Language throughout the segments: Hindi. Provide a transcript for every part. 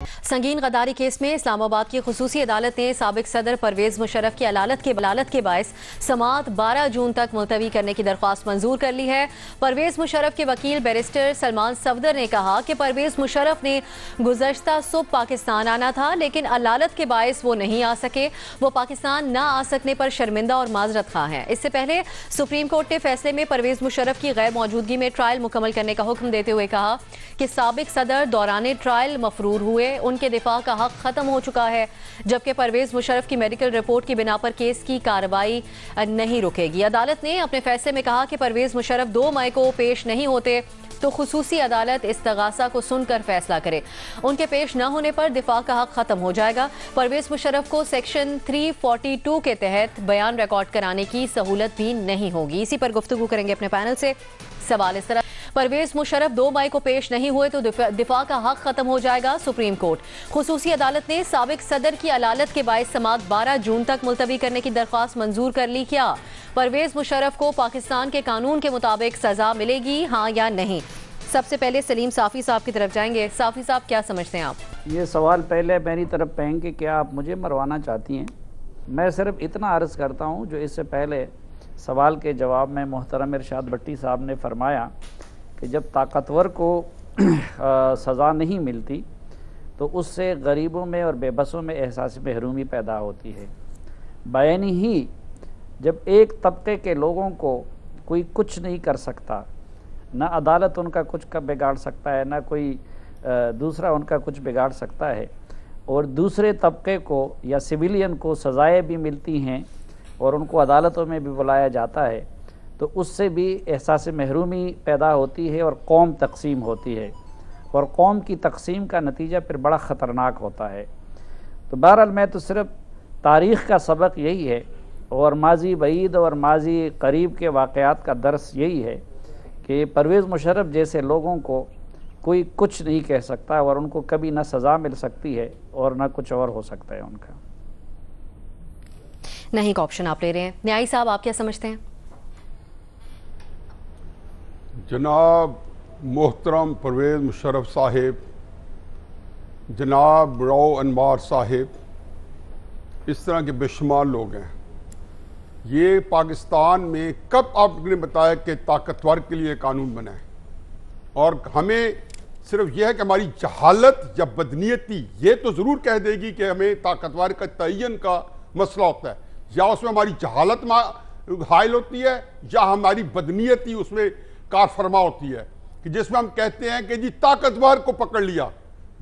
संगीन गद्दारी केस में इस्लामाबाद की खुसूसी अदालत ने साबिक सदर परवेज मुशर्रफ की अदालत के बायस समाअत 12 जून तक मुलतवी करने की दरख्वास्त मंजूर कर ली है। परवेज मुशर्रफ के वकील बैरिस्टर सलमान सफदर ने कहा कि परवेज मुशर्रफ ने गुज़श्ता सुबह पाकिस्तान आना था, लेकिन अदालत के बायस वो नहीं आ सके। वो पाकिस्तान न आ सकने पर शर्मिंदा और माजरत खा हैं। इससे पहले सुप्रीम कोर्ट ने फैसले में परवेज मुशर्रफ की गैर मौजूदगी में ट्रायल मुकम्मल करने का हुक्म देते हुए कहा कि साबिक सदर दौरान ट्रायल मफरूर हुए, उनके दिफा का हक खत्म हो चुका है, जबकि परवेज मुशर्रफ की मेडिकल रिपोर्ट की बिना पर केस की कार्रवाई नहीं रुकेगी। अदालत ने अपने फैसले में कहा कि परवेज मुशर्रफ 2 मई को पेश नहीं होते तो खुसूसी अदालत इस्तगासा को सुनकर फैसला करे। उनके पेश न होने पर दिफा का हक खत्म हो जाएगा। परवेज मुशर्रफ को सेक्शन 342 के तहत बयान रिकॉर्ड कराने की सहूलत भी नहीं होगी। इसी पर गुफ्तगू करेंगे अपने पैनल से। सवाल इस तरह, परवेज मुशर्रफ 2 मई को पेश नहीं हुए तो दिफा का हक खत्म हो जाएगा। सुप्रीम कोर्ट खुसूसी अदालत ने साबिक सदर की अदालत के बायस समाअत 12 जून तक मुलतवी करने की दरख्वास्त मंजूर कर ली। क्या परवेज मुशर्रफ को पाकिस्तान के कानून के मुताबिक सजा मिलेगी, हाँ या नहीं? सबसे पहले सलीम साफ़ी साहब की तरफ जाएंगे। साफ़ी साहब, क्या समझते हैं आप? ये सवाल पहले मेरी तरफ पहन के क्या आप मुझे मरवाना चाहती हैं? मैं सिर्फ इतना अर्ज़ करता हूँ जो इससे पहले सवाल के जवाब में मोहतरम इरशाद भट्टी साहब ने फरमाया कि जब ताकतवर को सज़ा नहीं मिलती तो उससे गरीबों में और बेबसों में एहसास महरूमी पैदा होती है। बैनी ही जब एक तबके के लोगों को कोई कुछ नहीं कर सकता, ना अदालत उनका कुछ का बिगाड़ सकता है, ना कोई दूसरा उनका कुछ बिगाड़ सकता है, और दूसरे तबके को या सिविलियन को सज़ाएँ भी मिलती हैं और उनको अदालतों में भी बुलाया जाता है, तो उससे भी एहसास महरूमी पैदा होती है और कौम तकसीम होती है, और कौम की तकसीम का नतीजा फिर बड़ा ख़तरनाक होता है। तो बहरहाल मैं तो सिर्फ तारीख़ का सबक यही है और माजी बईद और माजी करीब के वाक़यात का दर्स यही है कि परवेज़ मुशर्रफ जैसे लोगों को कोई कुछ नहीं कह सकता और उनको कभी ना सज़ा मिल सकती है और ना कुछ और हो सकता है उनका। नहीं का ऑप्शन आप ले रहे हैं। न्यायी साहब, आप क्या समझते हैं? जनाब मोहतरम परवेज़ मुशर्रफ साहिब, जनाब रऊ अनवार साहिब, इस तरह के बेशुमार लोग हैं। ये पाकिस्तान में कब आपने बताया कि ताकतवर के लिए कानून बना है? और हमें सिर्फ यह है कि हमारी जहालत या बदनीयती ये तो ज़रूर कह देगी कि हमें ताकतवर का तयन का मसला होता है, या उसमें हमारी जहालत हायल होती है या हमारी बदनीयती उसमें कारफरमा होती है, कि जिसमें हम कहते हैं कि जी ताकतवर को पकड़ लिया।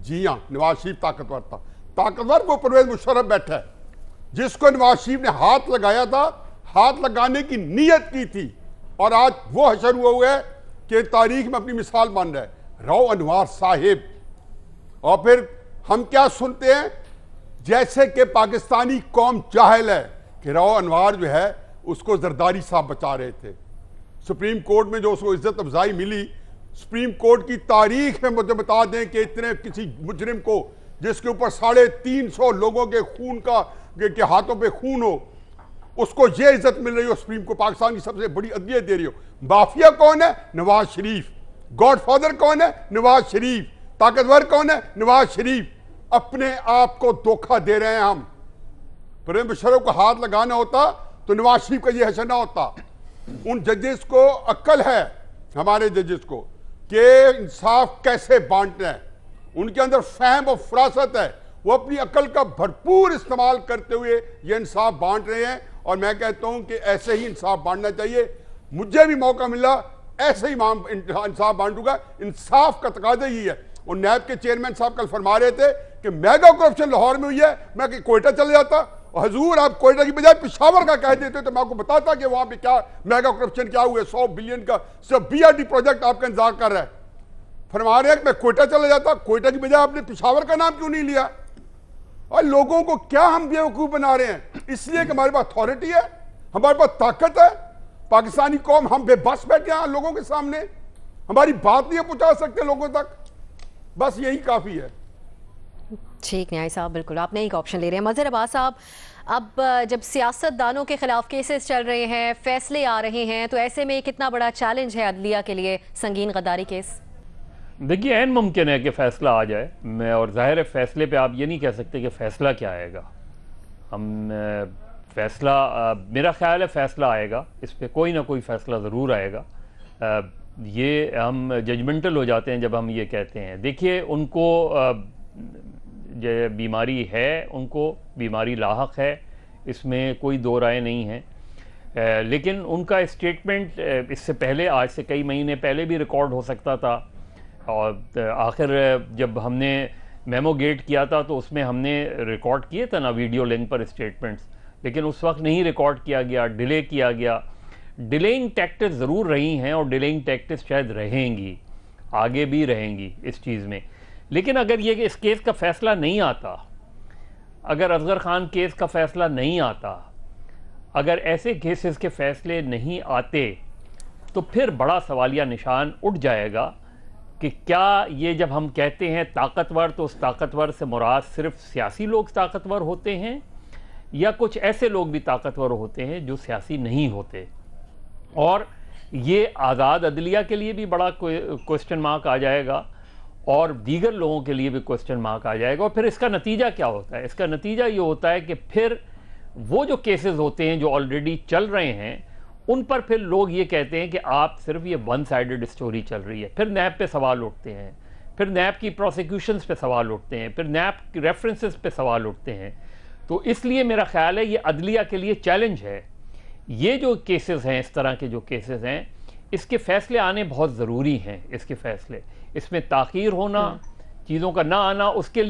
जी हाँ, नवाज शरीफ ताकतवर था। ताकतवर को परवेज़ मुशर्रफ बैठा है, जिसको नवाज शरीफ ने हाथ लगाया था, हाथ लगाने की नीयत की थी, और आज वो हशर हुआ है कि तारीख में अपनी मिसाल बन रहा है, रऊ अनवार साहिब। और फिर हम क्या सुनते हैं, जैसे कि पाकिस्तानी कौम जाहिल है कि रऊ अनवार जो है उसको जरदारी साहब बचा रहे थे। सुप्रीम कोर्ट में जो उसको इज्जत अफजाई मिली, सुप्रीम कोर्ट की तारीख में मुझे बता दें कि इतने किसी मुजरिम को जिसके ऊपर 350 लोगों के खून के हाथों पे खून हो, उसको ये इज्जत मिल रही हो, सुप्रीम कोर्ट पाकिस्तान की सबसे बड़ी अदलियत दे रही हो। माफिया कौन है? नवाज शरीफ। गॉडफादर कौन है? नवाज शरीफ। ताकतवर कौन है? नवाज शरीफ। अपने आप को धोखा दे रहे हैं हम। परवेज़ मुशर्रफ को हाथ लगाना होता तो नवाज शरीफ का यह हशर ना होता। उन जजेस को अक्ल है, हमारे जजेस को, कि इंसाफ कैसे बांटना है। उनके अंदर फहम और फरासत है, वो अपनी अकल का भरपूर इस्तेमाल करते हुए ये इंसाफ बांट रहे हैं। और मैं कहता हूं कि ऐसे ही इंसाफ बांटना चाहिए। मुझे भी मौका मिला ऐसे ही इंसाफ बांटूंगा। इंसाफ का तकाजा ही है। और नैब के चेयरमैन साहब कल फरमा रहे थे कि मेगा करप्शन लाहौर में हुई है, मैं कि कोयटा चले जाता, और हजूर आप कोयटा की बजाय पिशावर का कह देते तो मैं आपको बताता कि वहां पे क्या मेगा करप्शन क्या हुआ है। 100 बिलियन का सिर्फ BRT प्रोजेक्ट आपका इंतजार कर रहा है। फरमा रहे हैं कि मैं कोयटा चले जाता, कोयटा की बजाय आपने पिशावर का नाम क्यों नहीं लिया? और लोगों को क्या हम बेवकूफ बना रहे हैं? इसलिए कि हमारे पास अथॉरिटी है, हमारे पास ताकत है। पाकिस्तानी कौम हम बेबस बैठे हैं लोगों के सामने, हमारी बात नहीं पहुंचा सकते लोगों तक, बस यही काफी है। ठीक न्याय साहब, बिल्कुल आप नहीं का ऑप्शन ले रहे हैं। मजहर अब्बास साहब, अब जब सियासतदानों के खिलाफ केसेस चल रहे हैं, फैसले आ रहे हैं, तो ऐसे में कितना बड़ा चैलेंज है अदलिया के लिए संगीन गद्दारी केस? देखिए, ऐन मुमकिन है कि फ़ैसला आ जाए। मैं और ज़ाहिर है फ़ैसले पे आप ये नहीं कह सकते कि फ़ैसला क्या आएगा। हम फ़ैसला, मेरा ख़्याल है फ़ैसला आएगा, इस पे कोई ना कोई फ़ैसला ज़रूर आएगा। ये हम जजमेंटल हो जाते हैं जब हम ये कहते हैं। देखिए, उनको जो बीमारी है, उनको बीमारी लाहक है, इसमें कोई दो राय नहीं है। लेकिन उनका स्टेटमेंट इससे पहले, आज से कई महीने पहले भी रिकॉर्ड हो सकता था। और आखिर जब हमने मेमो गेट किया था तो उसमें हमने रिकॉर्ड किए थे ना वीडियो लिंक पर स्टेटमेंट्स, लेकिन उस वक्त नहीं रिकॉर्ड किया गया, डिले किया गया। डिलेइंग टैक्टिक्स ज़रूर रही हैं और डिलेइंग टैक्टिक्स शायद रहेंगी, आगे भी रहेंगी इस चीज़ में। लेकिन अगर ये इस केस का फ़ैसला नहीं आता, अगर असगर खान केस का फ़ैसला नहीं आता, अगर ऐसे केसेस के फ़ैसले नहीं आते, तो फिर बड़ा सवालिया निशान उठ जाएगा कि क्या ये जब हम कहते हैं ताकतवर, तो उस ताकतवर से मुराद सिर्फ सियासी लोग ताकतवर होते हैं या कुछ ऐसे लोग भी ताकतवर होते हैं जो सियासी नहीं होते। और ये आज़ाद अदलिया के लिए भी बड़ा क्वेश्चन मार्क आ जाएगा और दीगर लोगों के लिए भी क्वेश्चन मार्क आ जाएगा। और फिर इसका नतीजा क्या होता है? इसका नतीजा ये होता है कि फिर वो जो केसेस होते हैं जो ऑलरेडी चल रहे हैं, उन पर फिर लोग ये कहते हैं कि आप सिर्फ ये वन साइडेड स्टोरी चल रही है। फिर नैब पे सवाल उठते हैं, फिर नैब की प्रोसिक्यूशंस पे सवाल उठते हैं, फिर नैब की रेफरेंसेस पे सवाल उठते हैं। तो इसलिए मेरा ख्याल है ये अदलिया के लिए चैलेंज है। ये जो केसेस हैं, इस तरह के जो केसेस हैं, इसके फैसले आने बहुत ज़रूरी हैं। इसके फैसले, इसमें ताख़ीर होना, चीज़ों का ना आना, उसके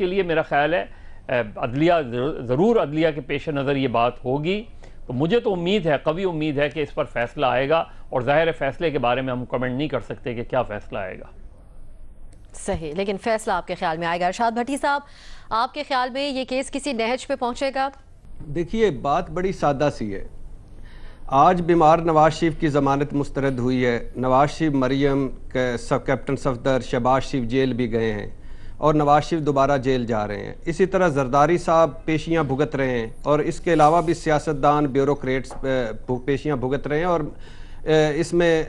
लिए मेरा ख्याल है अदलिया ज़रूर, अदलिया के पेश नज़र ये बात होगी। तो मुझे तो उम्मीद है, कभी उम्मीद है कि इस पर फैसला आएगा। और ज़ाहिर है फैसले के बारे में हम कमेंट नहीं कर सकते कि क्या फैसला आएगा। सही, लेकिन फैसला आपके ख्याल में आएगा। अरशाद भट्टी साहब, आपके ख्याल में ये केस किसी नहज पे पहुंचेगा? देखिए, बात बड़ी सादा सी है। आज बीमार नवाज शरीफ की ज़मानत मुस्तरद हुई है। नवाज शरीफ, मरियम, सब कैप्टन सफदर, शहबाज शरीफ जेल भी गए हैं और नवाज शरीफ दोबारा जेल जा रहे हैं। इसी तरह जरदारी साहब पेशियां भुगत रहे हैं और इसके अलावा भी सियासतदान, ब्यूरोक्रेट्स पेशियां भुगत रहे हैं। और इसमें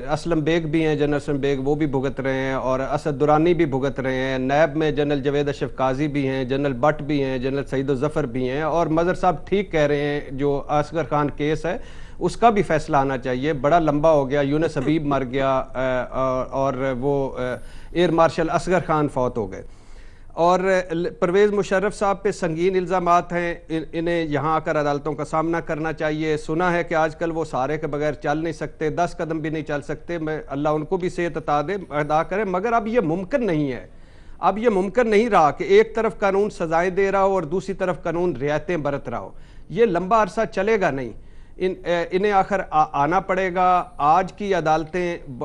असलम बेग भी हैं, जनरल असलम बेग, वो भी भुगत रहे हैं और असद दुरानी भी भुगत रहे हैं। नैब में जनरल जवेद अशरफ काजी भी हैं, जनरल भट्ट भी हैं, जनरल सईद ज़फ़र भी हैं। और मज़र साहब ठीक कह रहे हैं, जो असगर खान केस है उसका भी फैसला आना चाहिए। बड़ा लंबा हो गया, यूनुस हबीब मर गया और वो एयर मार्शल असगर खान फौत हो गए। और परवेज़ मुशर्रफ साहब पे संगीन इल्ज़ामात हैं, इन्हें यहाँ आकर अदालतों का सामना करना चाहिए। सुना है कि आजकल वो सारे के बगैर चल नहीं सकते, 10 कदम भी नहीं चल सकते। मैं अल्लाह उनको भी सेहत अदा करे, मगर अब ये मुमकिन नहीं है। अब ये मुमकिन नहीं रहा कि एक तरफ कानून सजाएं दे रहा हो और दूसरी तरफ कानून रियायतें बरत रहा हो। ये लंबा अरसा चलेगा नहीं। इन्हें आखिर आना पड़ेगा। आज की अदालतें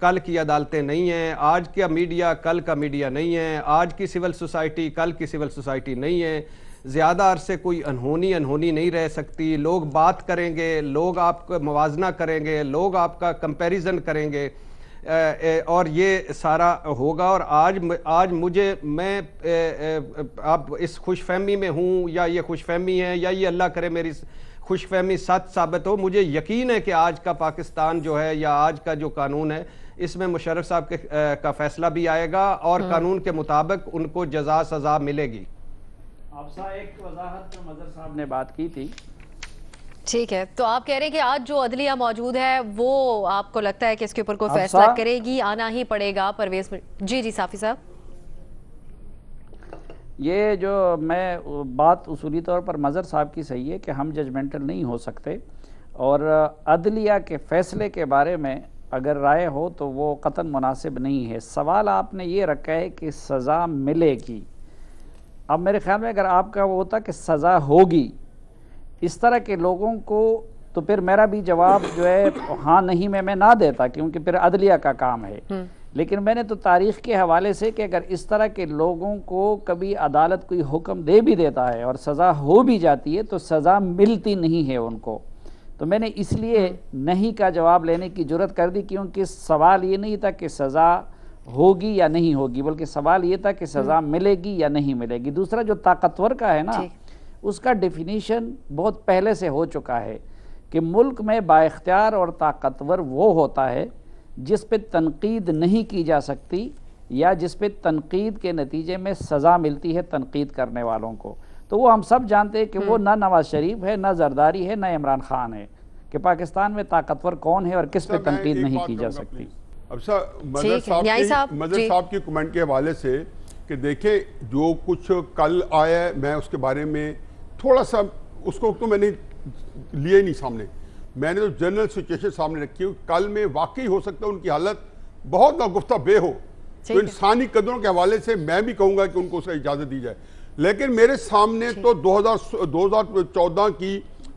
कल की अदालतें नहीं हैं, आज का मीडिया कल का मीडिया नहीं है, आज की सिविल सोसाइटी कल की सिविल सोसाइटी नहीं है। ज़्यादा अरसे कोई अनहोनी नहीं रह सकती। लोग बात करेंगे, लोग आपका मवाजना करेंगे, लोग आपका कंपैरिजन करेंगे और ये सारा होगा। और आज मैं आप इस खुशफहमी में हूँ या ये खुशफहमी है या ये अल्लाह करे मेरी खुशफहमी सच साबित हो। मुझे यकीन है कि आज का पाकिस्तान जो है या आज का जो कानून है, इसमें मुशर्रफ साहब का फैसला भी आएगा और कानून के मुताबिक उनको जजा सजा मिलेगी। आपसा एक वजाहत मज़र साहब ने बात की थी। ठीक है, तो आप कह रहे हैं कि आज जो अदलिया मौजूद है वो आपको लगता है कि इसके ऊपर कोई फैसला करेगी, आना ही पड़ेगा परवेज में? जी साफ़ी साहब, ये जो मैं बात उसूली तौर पर मज़र साहब की सही है कि हम जजमेंटल नहीं हो सकते और अदलिया के फ़ैसले के बारे में अगर राय हो तो वो कतन मुनासिब नहीं है। सवाल आपने ये रखा है कि सज़ा मिलेगी। अब मेरे ख्याल में अगर आपका वो होता कि सज़ा होगी इस तरह के लोगों को, तो फिर मेरा भी जवाब जो है हाँ नहीं में मैं ना देता, क्योंकि फिर अदलिया का काम है। लेकिन मैंने तो तारीख़ के हवाले से कि अगर इस तरह के लोगों को कभी अदालत कोई हुक्म दे भी देता है और सज़ा हो भी जाती है तो सज़ा मिलती नहीं है उनको, तो मैंने इसलिए नहीं का जवाब लेने की जुर्रत कर दी, क्योंकि सवाल ये नहीं था कि सज़ा होगी या नहीं होगी, बल्कि सवाल ये था कि सज़ा मिलेगी या नहीं मिलेगी। दूसरा जो ताकतवर का है ना, उसका डेफिनीशन बहुत पहले से हो चुका है कि मुल्क में बाइख्तियार और ताकतवर वो होता है जिस पे तनकीद नहीं की जा सकती या जिस पे तनकीद के नतीजे में सज़ा मिलती है तनकीद करने वालों को, तो वो हम सब जानते हैं कि वो ना नवाज शरीफ है, ना जरदारी है, ना इमरान खान है, कि पाकिस्तान में ताकतवर कौन है और किस पे तनकीद नहीं की जा सकती। अब सर मजहर साहब की कमेंट के हवाले से कि देखें जो कुछ कल आया है, मैं उसके बारे में थोड़ा सा उसको तो मैंने लिए नहीं सामने, मैंने तो जनरल सिचुएशन सामने रखी। कल में वाकई हो सकता है उनकी हालत बहुत नागुफ्ता बे हो, तो इंसानी कदरों के हवाले से मैं भी कहूंगा कि उनको उसका इजाजत दी जाए। लेकिन मेरे सामने तो 2014 की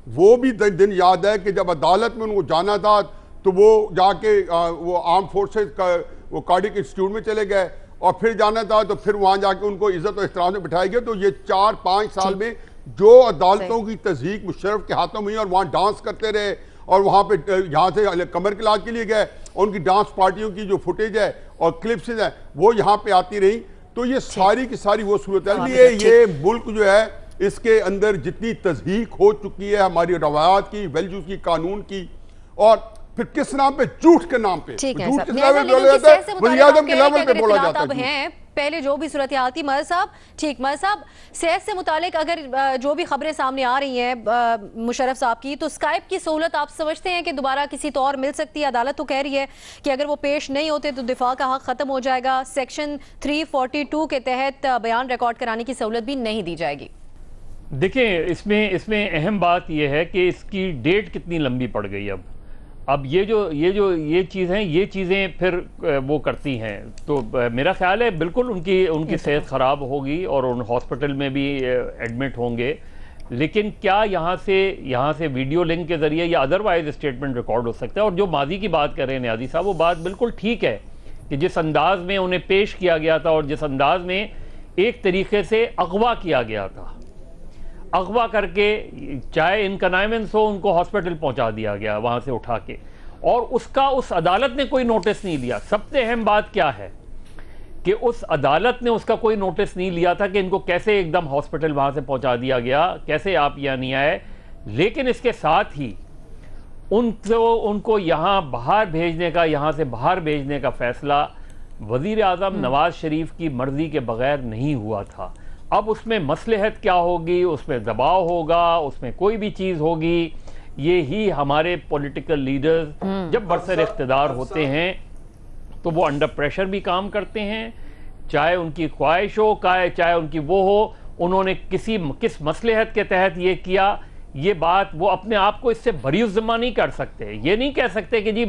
वो भी दिन याद है कि जब अदालत में उनको जाना था तो वो जाके वो आर्म फोर्सेस का वो कार्डिक इंस्टीट्यूट में चले गए, और फिर जाना था तो फिर वहां जाके उनको इज्जत और एहतराम से बिठाया गया। तो ये 4-5 साल में जो अदालतों की तज़हीक मुशर्रफ के हाथों में हुई और वहाँ डांस करते रहे, और वहाँ पे यहाँ से कमर के इलाज के लिए गए, उनकी डांस पार्टियों की जो फुटेज है और क्लिप्स है वो यहाँ पे आती रही। तो ये सारी की सारी वो सूरत है। इसलिए ये मुल्क जो है इसके अंदर जितनी तज़हीक हो चुकी है हमारी रवायात की, वैल्यूज की, कानून की, और फिर किस नाम पे, झूठ के नाम पे, झूठ के लेवल पे बोला जाता है, बुनियादों के लेवल पे बोला जाता है। पहले जो भी सूरत हाल थी मजहर साहब, ठीक मजहर साहब, सेहत से मुतालिक अगर जो भी खबरें सामने आ रही हैं मुशर्रफ साहब की, तो स्काइप की सहूलत आप समझते हैं कि दोबारा किसी तौर मिल सकती है? अदालत तो कह रही है कि अगर वो पेश नहीं होते तो दिफा का हक खत्म हो जाएगा, सेक्शन 342 के तहत बयान रिकॉर्ड कराने की सहूलत भी नहीं दी जाएगी। देखिए इसमें अहम बात यह है कि इसकी डेट कितनी लंबी पड़ गई। अब ये चीज़ें फिर वो करती हैं, तो मेरा ख्याल है बिल्कुल उनकी सेहत ख़राब होगी और उन हॉस्पिटल में भी एडमिट होंगे। लेकिन क्या यहाँ से वीडियो लिंक के ज़रिए या अदरवाइज स्टेटमेंट रिकॉर्ड हो सकता है? और जो माजी की बात कर रहे हैं नियाज़ी साहब, वो बात बिल्कुल ठीक है कि जिस अंदाज में उन्हें पेश किया गया था और जिस अंदाज में एक तरीके से अगवा किया गया था, अगवा करके चाहे इनकनाइवेंस हो उनको हॉस्पिटल पहुंचा दिया गया वहां से उठा के, और उसका उस अदालत ने कोई नोटिस नहीं लिया। सबसे अहम बात क्या है कि उस अदालत ने उसका कोई नोटिस नहीं लिया था कि इनको कैसे एकदम हॉस्पिटल वहां से पहुंचा दिया गया, कैसे आप यहाँ नहीं आए। लेकिन इसके साथ ही उनको यहाँ से बाहर भेजने का फैसला वजीर आज़म नवाज शरीफ की मर्जी के बगैर नहीं हुआ था। अब उसमें मसलहत क्या होगी, उसमें दबाव होगा, उसमें कोई भी चीज़ होगी, ये ही हमारे पॉलिटिकल लीडर्स जब बरसर इख्तिदार होते हैं तो वो अंडर प्रेशर भी काम करते हैं, चाहे उनकी ख्वाहिश हो चाहे उनकी वो हो। उन्होंने किस मसलहत के तहत ये किया, ये बात वो अपने आप को इससे बरी ज़िम्मा नहीं कर सकते। ये नहीं कह सकते कि जी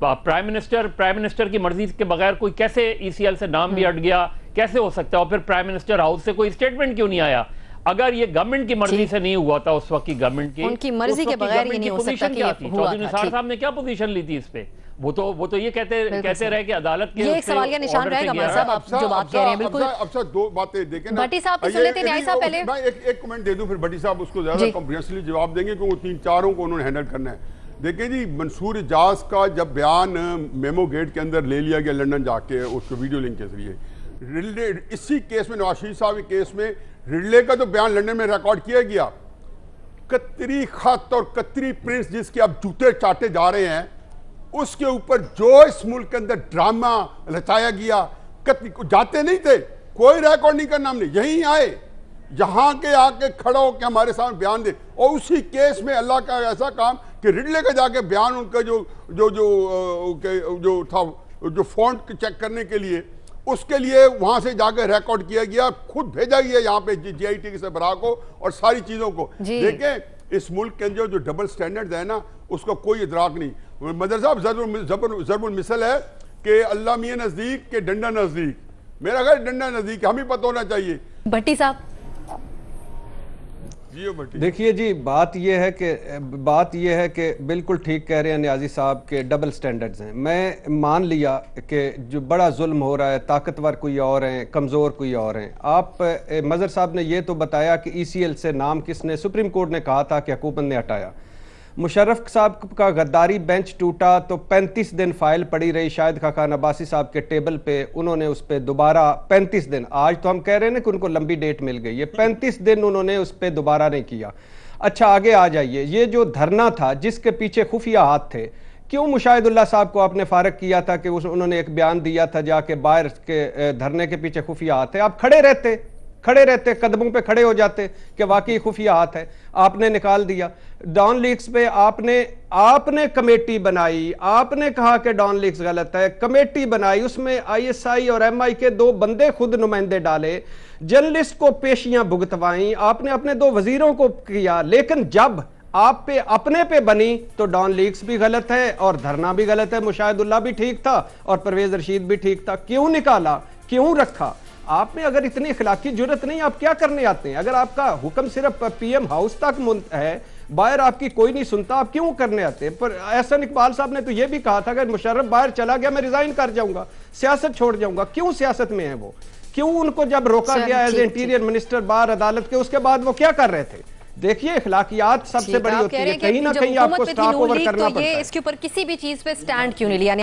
प्राइम मिनिस्टर की मर्जी के बगैर कोई कैसे ECL से नाम भी हट गया, कैसे हो सकता है? और फिर प्राइम मिनिस्टर हाउस से कोई स्टेटमेंट क्यों नहीं आया? अगर ये गवर्नमेंट की मर्जी से नहीं हुआ था, उस वक्त की गवर्नमेंट की उनकी मर्जी के बगैर ये नहीं हो सकता कि ये हुआ था। निसार साहब ने क्या पोजीशन ली थी इस पे? वो तो ये कहते रहे कि अदालत के ये एक सवाल का निशान रहेगा। मगर साहब आप जो बात कह रहे हैं बिल्कुल। अब सर दो बातें देखें ना, भट्टी साहब की सुन लेते हैं। न्याय साहब पहले मैं एक कमेंट दे दूं, फिर भट्टी साहब उसको ज्यादा कॉम्प्रिहेंसिवली जवाब देंगे क्योंकि 3-4 को उन्होंने हैंडल करना है। देखिए जी, मंसूर इजाज का जब बयान मेमो गेट के अंदर ले लिया गया लंदन जाके उसको वीडियो लिंक के जरिए, इसी केस में नवाज शरीफ साहब के केस में रिडले का तो बयान लंदन में रिकॉर्ड किया गया। कतरी खत और कतरी प्रिंस जिसके अब जूते चाटे जा रहे हैं, उसके ऊपर जो इस मुल्क के अंदर ड्रामा रचाया गया, जाते नहीं थे, कोई रिकॉर्ड नहीं करना, हमने यहीं आए, यहां के आके खड़ा होकर हमारे सामने बयान दे। और उसी केस में अल्लाह का ऐसा काम कि रिडले का जाके बयान उनका जो था जो फॉन्ट चेक करने के लिए, उसके लिए वहां से जाकर रिकॉर्ड किया गया, खुद भेजा गया यहाँ पे GIT के सरबराह को और सारी चीजों को। देखें इस मुल्क के अंदर जो डबल स्टैंडर्ड है ना, उसका कोई इदराक नहीं। मदर साहब ज़रबुल मिसल है कि अल्लाह मियां नजदीक के डंडा नजदीक, मेरा घर डंडा नजदीक, हमें पता होना चाहिए। भट्टी साहब देखिए जी, बात यह है कि बिल्कुल ठीक कह रहे हैं न्याजी साहब के डबल स्टैंडर्ड्स हैं। मैं मान लिया कि जो बड़ा जुल्म हो रहा है, ताकतवर कोई और हैं, कमज़ोर कोई और हैं। आप मज़हर साहब ने ये तो बताया कि ECL से नाम किसने, सुप्रीम कोर्ट ने कहा था कि हुकूमत ने हटाया। मुशर्रफ साहब का गद्दारी बेंच टूटा तो 35 दिन फाइल पड़ी रही शाहिद खाकान अब्बासी साहब के टेबल पे, उन्होंने उस पर दोबारा 35 दिन, आज तो हम कह रहे हैं ना कि उनको लंबी डेट मिल गई है, 35 दिन उन्होंने उस पर दोबारा नहीं किया। अच्छा आगे आ जाइए, ये जो धरना था जिसके पीछे खुफिया हाथ थे, क्यों मुशाहिदुल्लाह साहब को आपने फारग किया था कि उन्होंने एक बयान दिया था जाके बाहर के धरने के पीछे खुफिया हाथ है, आप खड़े रहते कदमों पे खड़े हो जाते कि वाकई खुफिया हाथ है, आपने निकाल दिया। डॉन लीक्स पे आपने कमेटी बनाई, आपने कहा कि डॉन लीक्स गलत है, कमेटी बनाई, उसमें ISI और MI के 2 बंदे खुद नुमाइंदे डाले, जर्नलिस्ट को पेशियां भुगतवाई, आपने अपने 2 वजीरों को किया, लेकिन जब आप पे अपने पे बनी तो डॉन लीक्स भी गलत है और धरना भी गलत है, मुशाहिदुल्लाह भी ठीक था और परवेज रशीद भी ठीक था। क्यों निकाला, क्यों रखा? आप में अगर इतनी इखलाकी जुर्रत नहीं, आप क्या करने आते हैं? अगर आपका हुक्म सिर्फ PM हाउस तक है, बाहर आपकी कोई नहीं सुनता, आप क्यों करने आते हैं? पर एहसन इकबाल साहब ने तो यह भी कहा था अगर मुशर्रफ बाहर चला गया मैं रिजाइन कर जाऊंगा, सियासत छोड़ जाऊंगा। क्यों सियासत में है वो? क्यों उनको जब रोका गया एज इंटीरियर मिनिस्टर बाहर अदालत के, उसके बाद वो क्या कर रहे थे? देखिए इखलाकियात सबसे बड़ी होती है, कहीं ना कहीं आपको स्टॉप ओवर करना पड़ता है। इसके ऊपर किसी भी चीज पे स्टैंड क्यों नहीं लिया?